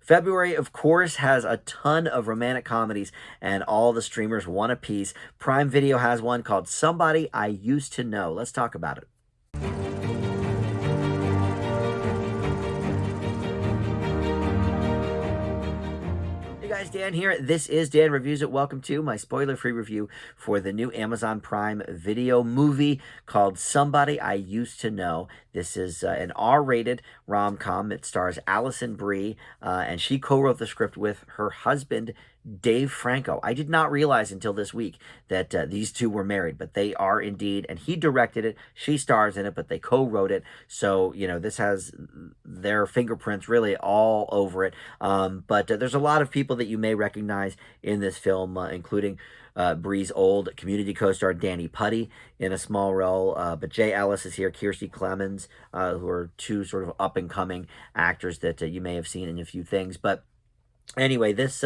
February, of course, has a ton of romantic comedies, and all the streamers want a piece. Prime Video has one called Somebody I Used to Know. Let's talk about it. Hey guys, Dan here. This is Dan Reviews It. Welcome to my spoiler-free review for the new Amazon Prime Video movie called Somebody I Used to Know. This is an R-rated rom-com. It stars Alison Brie, and she co-wrote the script with her husband, Dave Franco. I did not realize until this week that these two were married, but they are indeed, and he directed it. She stars in it, but they co-wrote it. So, you know, this has their fingerprints really all over it. But there's a lot of people that you may recognize in this film, including Brie's old Community co-star Danny Pudi in a small role, but Jay Ellis is here, Kiersey Clemons, who are two sort of up-and-coming actors that you may have seen in a few things. But anyway, this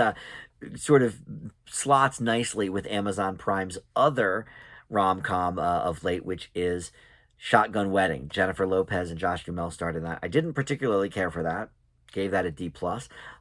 sort of slots nicely with Amazon Prime's other rom-com of late, which is Shotgun Wedding. Jennifer Lopez and Josh Duhamel starred in that. I didn't particularly care for that. Gave that a D+.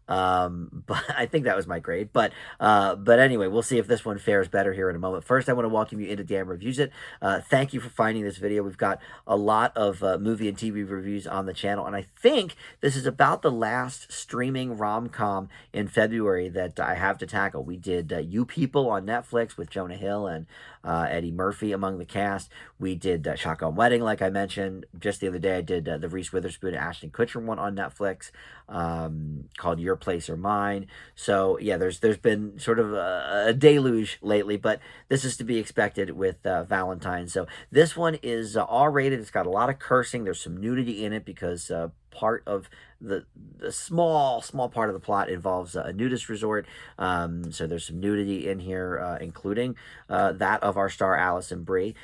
But I think that was my grade. But anyway, we'll see if this one fares better here in a moment. First, I want to welcome you into Dan Reviews It. Thank you for finding this video. We've got a lot of movie and TV reviews on the channel, and I think this is about the last streaming rom-com in February that I have to tackle. We did You People on Netflix with Jonah Hill and Eddie Murphy among the cast. We did Shotgun Wedding, like I mentioned. Just the other day, I did the Reese Witherspoon and Ashton Kutcher one on Netflix called Your Place or Mine. So yeah, there's been sort of a deluge lately, but this is to be expected with Valentine. So this one is R-rated. It's got a lot of cursing. There's some nudity in it because part of the small part of the plot involves a nudist resort. So there's some nudity in here, including that of our star Alison Brie.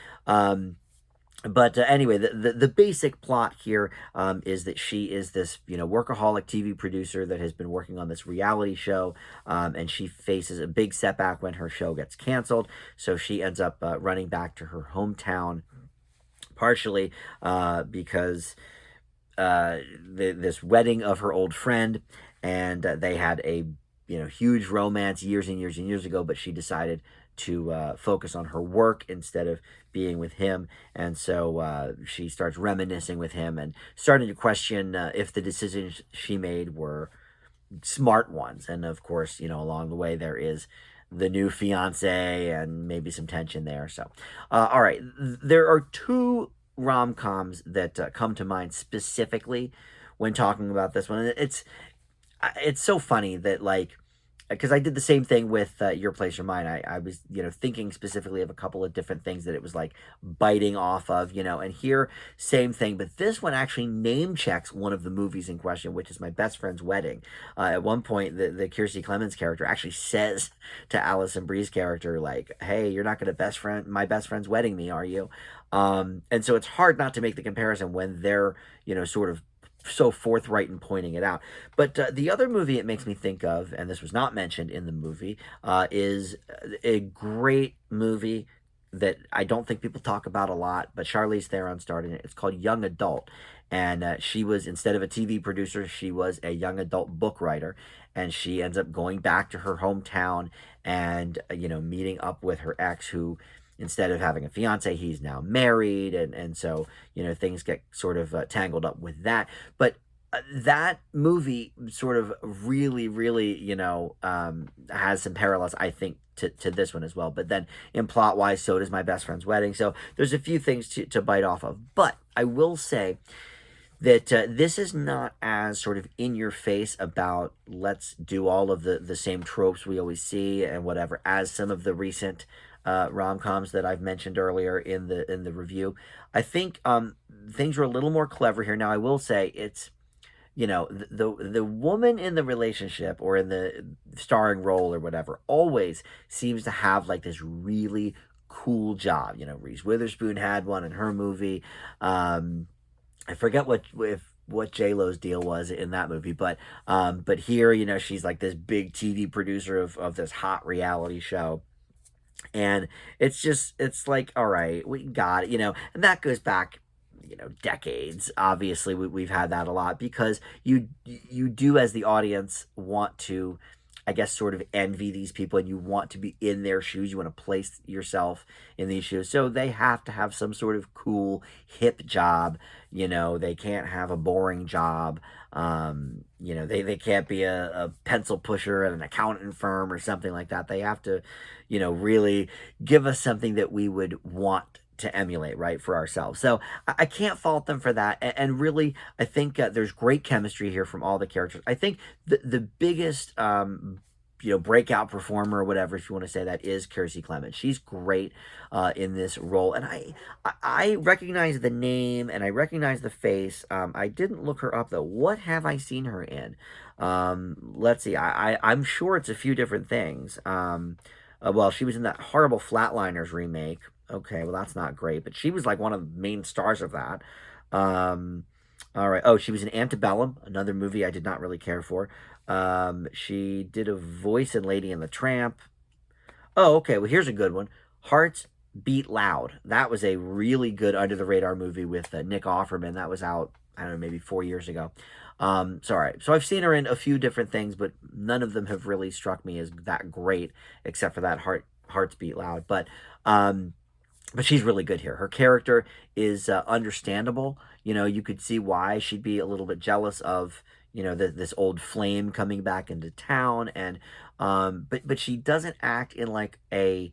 But anyway, the basic plot here is that she is this, workaholic TV producer that has been working on this reality show, and she faces a big setback when her show gets canceled. So she ends up running back to her hometown, partially because this wedding of her old friend, and they had a huge romance years and years and years ago, but she decided to focus on her work instead of being with him. And so she starts reminiscing with him and starting to question if the decisions she made were smart ones. And of course, along the way there is the new fiance and maybe some tension there. So, all right, there are two rom-coms that come to mind specifically when talking about this one. It's so funny that, because I did the same thing with Your Place or Mine. I was, thinking specifically of a couple of different things that it was biting off of, and here, same thing. But this one actually name checks one of the movies in question, which is My Best Friend's Wedding. At one point, the Kiersey Clemons character actually says to Alison Brie's character, hey, you're not going to My Best Friend's Wedding me, are you? And so it's hard not to make the comparison when they're, sort of so forthright in pointing it out. But the other movie it makes me think of, and this was not mentioned in the movie, is a great movie that I don't think people talk about a lot, but Charlize Theron starred in it. It's called Young Adult. And she was, instead of a TV producer, she was a young adult book writer. And she ends up going back to her hometown and, meeting up with her ex, who, instead of having a fiance, he's now married. And so, things get sort of tangled up with that. But that movie sort of really, really, has some parallels, I think, to this one as well. But then in plot-wise, so does My Best Friend's Wedding. So there's a few things to bite off of. But I will say that this is not as sort of in your face about let's do all of the same tropes we always see and whatever as some of the recent rom-coms that I've mentioned earlier in the review. I think things are a little more clever here. Now, I will say it's, the woman in the relationship or in the starring role or whatever always seems to have this really cool job. Reese Witherspoon had one in her movie. I forget what J-Lo's deal was in that movie, but here, she's this big TV producer of this hot reality show. And it's all right, we got it, and that goes back, decades. Obviously, we've had that a lot because you do, as the audience, want to, I guess, sort of envy these people, and you want to be in their shoes. You want to place yourself in these shoes. So they have to have some sort of cool, hip job. They can't have a boring job. They can't be a pencil pusher at an accountant firm or something like that. They have to, really give us something that we would want to emulate, right, for ourselves. So I can't fault them for that. And really, I think there's great chemistry here from all the characters. I think the biggest breakout performer or whatever, if you want to say that, is Kiersey Clemons. She's great in this role, and I recognize the name and I recognize the face. I didn't look her up though. What have I seen her in? Let's see. I'm sure it's a few different things. Well, she was in that horrible Flatliners remake. Okay, well that's not great, but she was like one of the main stars of that. All right. Oh, she was in Antebellum, another movie I did not really care for. She did a voice in Lady and the Tramp. Oh, okay. Well, here's a good one. Hearts Beat Loud. That was a really good under the radar movie with Nick Offerman. That was out, I don't know, maybe 4 years ago. Sorry. So I've seen her in a few different things, but none of them have really struck me as that great, except for that Hearts Beat Loud. But she's really good here. Her character is understandable. You could see why she'd be a little bit jealous of, this old flame coming back into town. And but she doesn't act in like a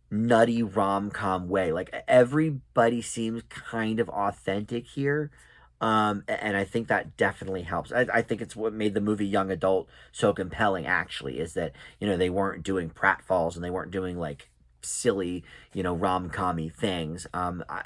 nutty rom-com way. Like everybody seems kind of authentic here. And I think that definitely helps. I think it's what made the movie Young Adult so compelling, actually, is that, they weren't doing pratfalls and they weren't doing like silly, rom-com-y things.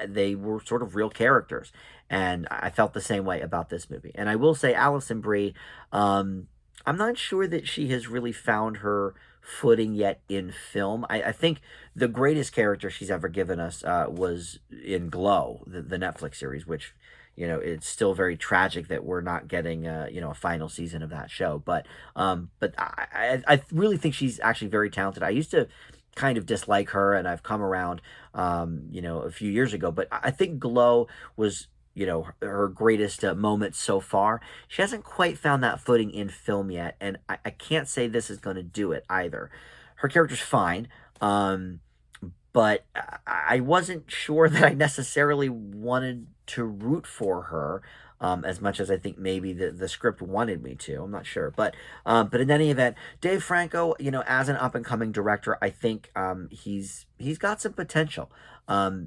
They were sort of real characters, and I felt the same way about this movie. And I will say, Alison Brie, I'm not sure that she has really found her footing yet in film. I think the greatest character she's ever given us was in Glow, the Netflix series, which, it's still very tragic that we're not getting, a final season of that show. But I really think she's actually very talented. I used to kind of dislike her, and I've come around, a few years ago. But I think Glow was, her greatest moment so far. She hasn't quite found that footing in film yet, and I can't say this is going to do it either. Her character's fine, but I wasn't sure that I necessarily wanted to root for her as much as I think maybe the script wanted me to. I'm not sure. But in any event, Dave Franco, as an up-and-coming director, I think he's got some potential.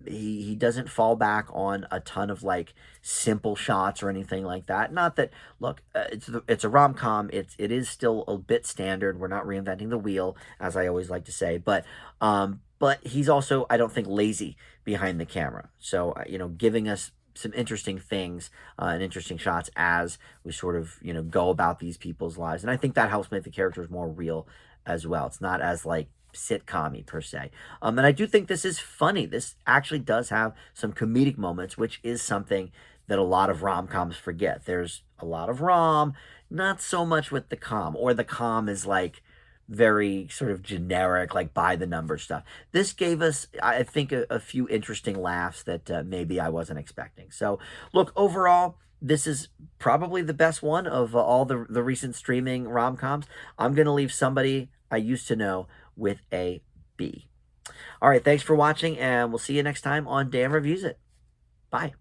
He doesn't fall back on a ton of like simple shots or anything like that. Not that, look, it's a rom-com. It is still a bit standard. We're not reinventing the wheel, as I always like to say. But he's also, I don't think, lazy behind the camera. So, giving us some interesting things and interesting shots as we sort of, go about these people's lives. And I think that helps make the characters more real as well. It's not as like sitcom-y per se. And I do think this is funny. This actually does have some comedic moments, which is something that a lot of rom-coms forget. There's a lot of rom, not so much with the com, or the com is like very sort of generic, like by the number stuff. This gave us, I think, a few interesting laughs that maybe I wasn't expecting. So look, overall, this is probably the best one of all the recent streaming rom-coms. I'm going to leave Somebody I Used to Know with a B. All right, thanks for watching, and we'll see you next time on Dan Reviews It. Bye.